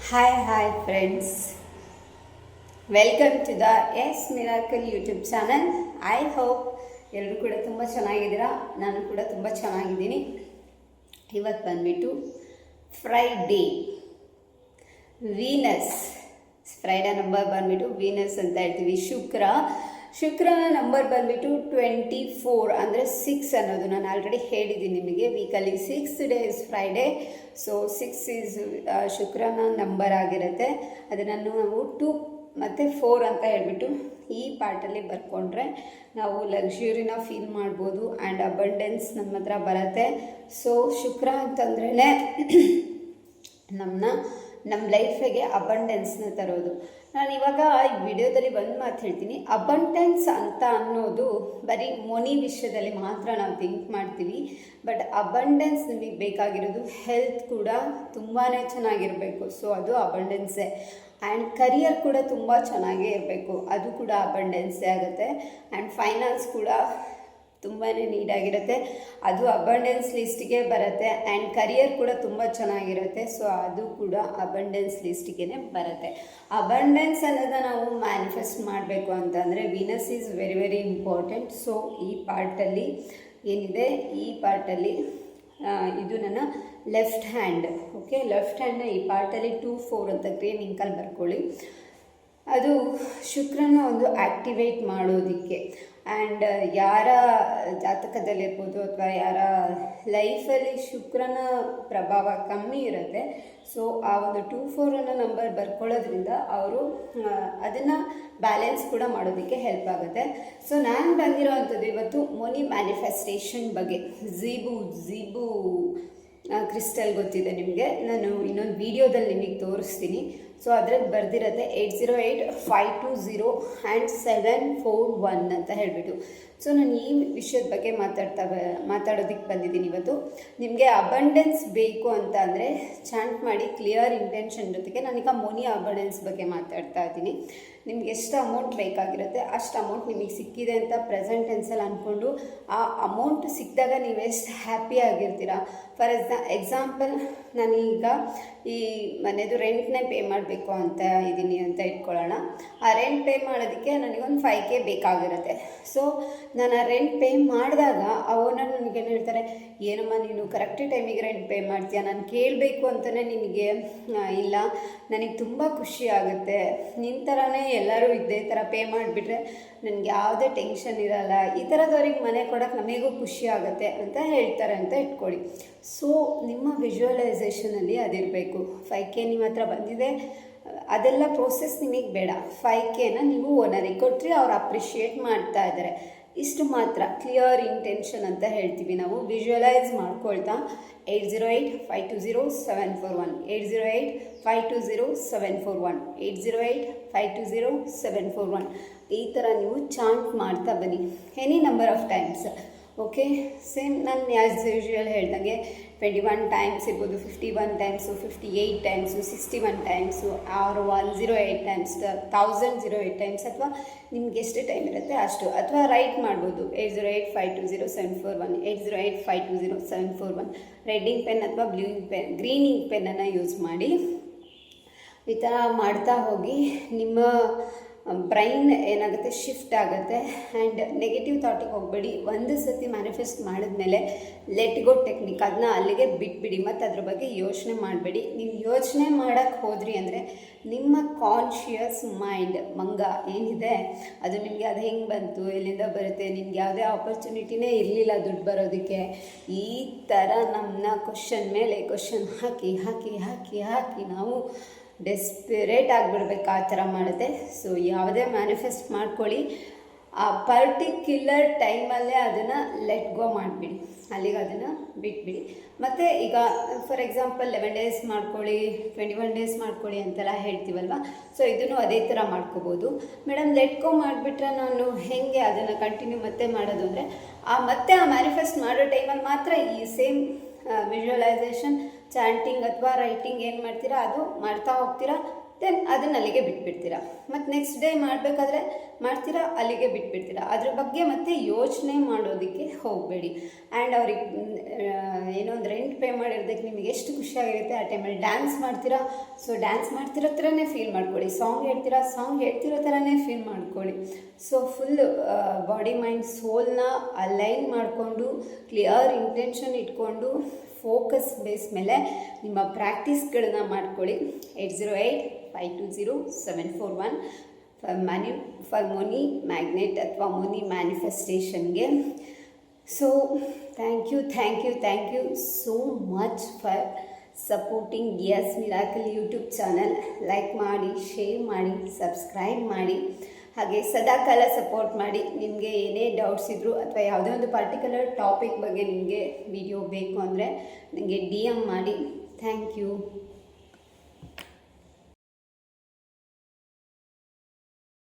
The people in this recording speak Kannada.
Hi friends. Welcome to the S Miracle YouTube channel. I hope ಎಲ್ಲರೂ ಕೂಡ ತುಂಬ ಚೆನ್ನಾಗಿದ್ದೀರಾ. ನಾನು ಕೂಡ ತುಂಬ ಚೆನ್ನಾಗಿದ್ದೀನಿ. ಇವತ್ತು ಬಂದ್ಬಿಟ್ಟು ಫ್ರೈಡೇ ವೀನಸ್. ಫ್ರೈಡೇ ನಂಬರ್ ಬಂದ್ಬಿಟ್ಟು ವೀನಸ್ ಅಂತ ಹೇಳ್ತೀವಿ. ಶುಕ್ರನ ನಂಬರ್ ಬಂದ್ಬಿಟ್ಟು 24 ಅಂದರೆ 6 ಅನ್ನೋದು ನಾನು ಆಲ್ರೆಡಿ ಹೇಳಿದ್ದೀನಿ ನಿಮಗೆ. Weekly 6 days Friday. So 6 is ಶುಕ್ರನ ನಂಬರ್ ಆಗಿರುತ್ತೆ. ಅದನ್ನು ನಾವು 2 ಮತ್ತು 4 ಅಂತ ಹೇಳ್ಬಿಟ್ಟು ಈ ಪಾರ್ಟಲ್ಲಿ ಬರ್ಕೊಂಡ್ರೆ ನಾವು ಲಕ್ಸುರಿನ ಫೀಲ್ ಮಾಡ್ಬೋದು ಆ್ಯಂಡ್ ಅಬಂಡೆನ್ಸ್ ನಮ್ಮ ಹತ್ರ ಬರುತ್ತೆ. ಸೊ ಶುಕ್ರ ಅಂತಂದ್ರೇ ನಮ್ಮ ಲೈಫಿಗೆ ಅಬಂಡೆನ್ಸ್ನ ತರೋದು. ನಾನು ಇವಾಗ ಈ ವಿಡಿಯೋದಲ್ಲಿ ಒಂದು ಮಾತು ಹೇಳ್ತೀನಿ. ಅಬಂಡೆನ್ಸ್ ಅಂತ ಅನ್ನೋದು ಬರೀ ಮನಿ ವಿಷಯದಲ್ಲಿ ಮಾತ್ರ ನಾವು ಥಿಂಕ್ ಮಾಡ್ತೀವಿ. ಬಟ್ ಅಬಂಡೆನ್ಸ್ ನಿಮಗೆ ಬೇಕಾಗಿರೋದು ಹೆಲ್ತ್ ಕೂಡ ತುಂಬಾ ಚೆನ್ನಾಗಿರಬೇಕು. ಸೊ ಅದು ಅಬಂಡೆನ್ಸೇ. ಆ್ಯಂಡ್ ಕರಿಯರ್ ಕೂಡ ತುಂಬ ಚೆನ್ನಾಗೇ ಇರಬೇಕು, ಅದು ಕೂಡ ಅಬಂಡೆನ್ಸೇ ಆಗುತ್ತೆ. ಆ್ಯಂಡ್ ಫೈನಾನ್ಸ್ ಕೂಡ ತುಂಬಾ ನೀಡಾಗಿರುತ್ತೆ, ಅದು ಅಬಂಡೆನ್ಸ್ ಲಿಸ್ಟಿಗೆ ಬರುತ್ತೆ. ಆ್ಯಂಡ್ ಕರಿಯರ್ ಕೂಡ ತುಂಬ ಚೆನ್ನಾಗಿರುತ್ತೆ. ಸೊ ಅದು ಕೂಡ ಅಬಂಡೆನ್ಸ್ ಲಿಸ್ಟಿಗೆ ಬರುತ್ತೆ. ಅಬಂಡೆನ್ಸ್ ಅನ್ನೋದನ್ನು ನಾವು ಮ್ಯಾನಿಫೆಸ್ಟ್ ಮಾಡಬೇಕು ಅಂತಂದರೆ Venus is very very important. So ಈ ಪಾರ್ಟಲ್ಲಿ ಏನಿದೆ, ಈ ಪಾರ್ಟಲ್ಲಿ ಇದು ನನ್ನ ಲೆಫ್ಟ್ ಹ್ಯಾಂಡ್. ಓಕೆ, ಲೆಫ್ಟ್ ಹ್ಯಾಂಡ್ನ ಈ ಪಾರ್ಟಲ್ಲಿ 2-4 ಅಂತ ಗ್ರೀನ್ ಇಂಕಲ್ಲಿ ಬರ್ಕೊಳ್ಳಿ. ಅದು ಶುಕ್ರನ ಒಂದು ಆ್ಯಕ್ಟಿವೇಟ್ ಮಾಡೋದಕ್ಕೆ. ಆ್ಯಂಡ್ ಯಾರ ಜಾತಕದಲ್ಲಿರ್ಬೋದು ಅಥವಾ ಯಾರ ಲೈಫಲ್ಲಿ ಶುಕ್ರನ ಪ್ರಭಾವ ಕಮ್ಮಿ ಇರುತ್ತೆ, ಸೊ ಆ ಒಂದು 2-4 ಅನ್ನೋ ನಂಬರ್ ಬರ್ಕೊಳ್ಳೋದ್ರಿಂದ ಅವರು ಅದನ್ನು ಬ್ಯಾಲೆನ್ಸ್ ಕೂಡ ಮಾಡೋದಕ್ಕೆ ಹೆಲ್ಪ್ ಆಗುತ್ತೆ. ಸೊ ನಾನು ಬಂದಿರೋ ಅಂಥದ್ದು ಇವತ್ತು ಮನಿ ಮ್ಯಾನಿಫೆಸ್ಟೇಷನ್ ಬಗ್ಗೆ. ಝೀಬು ಕ್ರಿಸ್ಟಲ್ ಗೊತ್ತಿದೆ ನಿಮಗೆ, ನಾನು ಇನ್ನೊಂದು ವಿಡಿಯೋದಲ್ಲಿ ನಿಮಗೆ ತೋರಿಸ್ತೀನಿ. ಸೊ ಅದ್ರಲ್ಲಿ ಬರ್ದಿರುತ್ತೆ 808-520 ಆ್ಯಂಡ್ 741 ಅಂತ ಹೇಳಿಬಿಟ್ಟು. ಸೊ ನಾನು ಈ ವಿಷಯದ ಬಗ್ಗೆ ಮಾತಾಡೋದಕ್ಕೆ ಬಂದಿದ್ದೀನಿ ಇವತ್ತು. ನಿಮಗೆ ಅಬಂಡೆನ್ಸ್ ಬೇಕು ಅಂತ ಅಂದರೆ ಚಾಂಟ್ ಮಾಡಿ ಕ್ಲಿಯರ್ ಇಂಟೆನ್ಷನ್ ಜೊತೆಗೆ ನಾನೀಗ ಮನಿ ಅಬಂಡೆನ್ಸ್ ಬಗ್ಗೆ ಮಾತಾಡ್ತಾ ಇದ್ದೀನಿ. ನಿಮ್ಗೆ ಎಷ್ಟು ಅಮೌಂಟ್ ಬೇಕಾಗಿರುತ್ತೆ ಅಷ್ಟು ಅಮೌಂಟ್ ನಿಮಗೆ ಸಿಕ್ಕಿದೆ ಅಂತ ಪ್ರೆಸೆಂಟ್ ಟೆನ್ಸಲ್ಲಿ ಅಂದ್ಕೊಂಡು ಆ ಅಮೌಂಟ್ ಸಿಕ್ಕಿದಾಗ ನೀವು ಎಷ್ಟು ಹ್ಯಾಪಿ ಆಗಿರ್ತೀರಾ. ಫಾರ್ ಎಕ್ಸಾಂಪಲ್ ನಾನೀಗ ಈ ಮನೆಯದು ರೆಂಟ್ನೇ ಪೇ ಮಾಡಬೇಕು ಅಂತ ಇದ್ದೀನಿ ಅಂತ ಇಟ್ಕೊಳ್ಳೋಣ. ಆ ರೆಂಟ್ ಪೇ ಮಾಡೋದಕ್ಕೆ ನನಗೊಂದು 5K ಬೇಕಾಗಿರುತ್ತೆ. ಸೊ ನಾನು ಆ ರೆಂಟ್ ಪೇ ಮಾಡಿದಾಗ ಆ ಓನರ್ ನನಗೇನು ಹೇಳ್ತಾರೆ, ಏನಮ್ಮ ನೀನು ಕರೆಕ್ಟ್ ಟೈಮಿಗೆ ರೆಂಟ್ ಪೇ ಮಾಡ್ತೀಯಾ, ನಾನು ಕೇಳಬೇಕು ಅಂತಲೇ ನಿನಗೆ ಇಲ್ಲ, ನನಗೆ ತುಂಬ ಖುಷಿ ಆಗುತ್ತೆ, ನಿನ್ನ ಥರನೇ ಎಲ್ಲರೂ ಇದೇ ಥರ ಪೇ ಮಾಡಿಬಿಟ್ರೆ ನನಗೆ ಯಾವುದೇ ಟೆನ್ಷನ್ ಇರಲ್ಲ, ಈ ಥರದವ್ರಿಗೆ ಮನೆ ಕೊಡೋಕ್ಕೆ ನಮಗೂ ಖುಷಿ ಆಗುತ್ತೆ ಅಂತ ಹೇಳ್ತಾರೆ ಅಂತ ಇಟ್ಕೊಳ್ಳಿ. ಸೊ ನಿಮ್ಮ ವಿಜುವಲೈಸೇಷನಲ್ಲಿ ಅದಿರಬೇಕು. 5K ನಿಮ್ಮ ಹತ್ರ ಬಂದಿದೆ, ಅದೆಲ್ಲ ಪ್ರೋಸೆಸ್ ನಿಮಗೆ ಬೇಡ. 5Kನ ನೀವು ಓನರಿಗೆ ಕೊಟ್ಟರೆ ಅವ್ರು ಅಪ್ರಿಷಿಯೇಟ್ ಮಾಡ್ತಾ ಇದ್ದಾರೆ. ಇಷ್ಟು ಮಾತ್ರ ಕ್ಲಿಯರ್ ಇಂಟೆನ್ಷನ್ ಅಂತ ಹೇಳ್ತೀವಿ ನಾವು. ವಿಜುವಲೈಸ್ ಮಾಡ್ಕೊಳ್ತಾ 808-520-741 808-520-741 808-520-741 ಈ ಥರ ನೀವು ಚಾಂಟ್ ಮಾಡ್ತಾ ಬನ್ನಿ any number of times. Okay, same ನಾನು ಆ್ಯಸ್ ಯೂಶುವಲ್ ಹೇಳ್ದಂಗೆ 21 ಟೈಮ್ಸ್ ಇರ್ಬೋದು, 51 times, 58 times, 61 times, or 108 times, 1008 times, ಅಥವಾ ನಿಮ್ಗೆ ಎಷ್ಟು ಟೈಮ್ ಇರುತ್ತೆ ಅಷ್ಟು. ಅಥವಾ ರೈಟ್ ಮಾಡ್ಬೋದು 808-520-741 808-520-741. ರೆಡ್ಡಿಂಗ್ ಪೆನ್ ಅಥವಾ ಗ್ರೀನಿಂಗ್ ಪೆನ್ನನ್ನು ಯೂಸ್ ಮಾಡಿ ಈ ಥರ ಮಾಡ್ತಾ ಹೋಗಿ ನಿಮ್ಮ ಬ್ರೈನ್ ಏನಾಗುತ್ತೆ, ಶಿಫ್ಟ್ ಆಗುತ್ತೆ. ಆ್ಯಂಡ್ ನೆಗೆಟಿವ್ ಥಾಟಿಗೆ ಹೋಗಬೇಡಿ. ಒಂದು ಸತಿ ಮ್ಯಾನಿಫೆಸ್ಟ್ ಮಾಡಿದ್ಮೇಲೆ ಲೆಟ್ ಗೋ ಟೆಕ್ನಿಕ್, ಅದನ್ನ ಅಲ್ಲಿಗೆ ಬಿಟ್ಬಿಡಿ. ಮತ್ತು ಅದ್ರ ಬಗ್ಗೆ ಯೋಚನೆ ಮಾಡಬೇಡಿ. ನೀವು ಯೋಚನೆ ಮಾಡೋಕ್ಕೆ ಹೋದ್ರಿ ಅಂದರೆ ನಿಮ್ಮ ಕಾನ್ಷಿಯಸ್ ಮೈಂಡ್ ಮಂಗ ಏನಿದೆ ಅದು ನಿಮಗೆ ಅದು ಹೆಂಗೆ ಬಂತು, ಎಲ್ಲಿಂದ ಬರುತ್ತೆ, ನಿಮ್ಗೆ ಯಾವುದೇ ಆಪರ್ಚುನಿಟಿನೇ ಇರಲಿಲ್ಲ ದುಡ್ಡು ಬರೋದಕ್ಕೆ, ಈ ಥರ ನಮ್ಮನ್ನ ಕ್ವಶನ್ ಮೇಲೆ ಕ್ವಶನ್ ಹಾಕಿ ಹಾಕಿ ಹಾಕಿ ಹಾಕಿ ನಾವು ಡೆಸ್ಪಿರೇಟ್ ಆಗಿಬಿಡ್ಬೇಕು. ಆ ಥರ ಮಾಡುತ್ತೆ. ಸೊ ಯಾವುದೇ ಮ್ಯಾನಿಫೆಸ್ಟ್ ಮಾಡ್ಕೊಳ್ಳಿ, ಆ ಪರ್ಟಿಕ್ಯುಲರ್ ಟೈಮಲ್ಲೇ ಅದನ್ನು ಲೆಟ್ ಗೋ ಮಾಡಿಬಿಡಿ, ಅಲ್ಲಿಗೆ ಅದನ್ನು ಬಿಟ್ಬಿಡಿ. ಮತ್ತು ಈಗ ಫಾರ್ ಎಕ್ಸಾಂಪಲ್ 11 ಡೇಸ್ ಮಾಡ್ಕೊಳ್ಳಿ, 21 ಡೇಸ್ ಮಾಡ್ಕೊಳ್ಳಿ ಅಂತೆಲ್ಲ ಹೇಳ್ತೀವಲ್ವ. ಸೊ ಇದನ್ನು ಅದೇ ಥರ ಮಾಡ್ಕೋಬೋದು. ಮೇಡಮ್ ಲೆಟ್ ಗೋ ಮಾಡಿಬಿಟ್ರೆ ನಾನು ಹೇಗೆ ಅದನ್ನು ಕಂಟಿನ್ಯೂ ಮತ್ತೆ ಮಾಡೋದು ಅಂದರೆ ಮತ್ತೆ ಆ ಮ್ಯಾನಿಫೆಸ್ಟ್ ಮಾಡೋ ಟೈಮಲ್ಲಿ ಮಾತ್ರ ಈ ಸೇಮ್ ವಿಜುವಲೈಸೇಷನ್ ಚಾಂಟಿಂಗ್ ಅಥವಾ ರೈಟಿಂಗ್ ಏನು ಮಾಡ್ತೀರಾ ಅದು ಮಾಡ್ತಾ ಹೋಗ್ತೀರಾ. ದೆನ್ ಅದನ್ನು ಅಲ್ಲಿಗೆ ಬಿಟ್ಬಿಡ್ತೀರಾ. ಮತ್ತು ನೆಕ್ಸ್ಟ್ ಡೇ ಮಾಡಬೇಕಾದ್ರೆ ಮಾಡ್ತೀರಾ, ಅಲ್ಲಿಗೆ ಬಿಟ್ಬಿಡ್ತೀರಾ. ಅದ್ರ ಬಗ್ಗೆ ಮತ್ತೆ ಯೋಚನೆ ಮಾಡೋದಕ್ಕೆ ಹೋಗಬೇಡಿ. ಆ್ಯಂಡ್ ಅವ್ರಿಗೆ ಏನೋ ಒಂದು ರೆಂಟ್ ಪ್ರಿಪೇರ್ ಮಾಡಿರೋದಕ್ಕೆ ನಿಮಗೆ ಎಷ್ಟು ಖುಷಿಯಾಗಿರುತ್ತೆ. ಆ ಟೈಮಲ್ಲಿ ಡ್ಯಾನ್ಸ್ ಮಾಡ್ತೀರಾ, ಸೊ ಡ್ಯಾನ್ಸ್ ಮಾಡ್ತಿರೋ ಥರನೇ ಫೀಲ್ ಮಾಡ್ಕೊಳ್ಳಿ. ಸಾಂಗ್ ಹೇಳ್ತೀರಾ, ಸಾಂಗ್ ಹೇಳ್ತಿರೋ ಥರನೇ ಫೀಲ್ ಮಾಡ್ಕೊಳ್ಳಿ. ಸೊ ಫುಲ್ ಬಾಡಿ ಮೈಂಡ್ ಸೋಲ್ನ ಅಲೈನ್ ಮಾಡಿಕೊಂಡು ಕ್ಲಿಯರ್ ಇಂಟೆನ್ಷನ್ ಇಟ್ಕೊಂಡು ಫೋಕಸ್ ಬೇಸ್ ಮೇಲೆ ನಿಮ್ಮ ಪ್ರಾಕ್ಟೀಸ್ಗಳನ್ನ ಮಾಡ್ಕೊಳ್ಳಿ. 8085207741 ಫಾರ್ ಮನಿ ಮ್ಯಾಗ್ನೆಟ್ ಅಥವಾ ಮನಿ ಮ್ಯಾನಿಫೆಸ್ಟೇಷನ್ಗೆ. So thank you so much for supporting us miracle YouTube channel. Like ಮಾಡಿ, ಶೇರ್ ಮಾಡಿ, ಸಬ್ಸ್ಕ್ರೈಬ್ ಮಾಡಿ, ಹಾಗೆ ಸದಾಕಾಲ ಸಪೋರ್ಟ್ ಮಾಡಿ. ನಿಮಗೆ ಏನೇ ಡೌಟ್ಸ್ ಇದ್ದರೂ ಅಥವಾ ಯಾವುದೇ ಒಂದು ಪರ್ಟಿಕ್ಯುಲರ್ ಟಾಪಿಕ್ ಬಗ್ಗೆ ನಿಮಗೆ ವಿಡಿಯೋ ಬೇಕು ಅಂದರೆ ನನಗೆ DM ಮಾಡಿ. Thank you.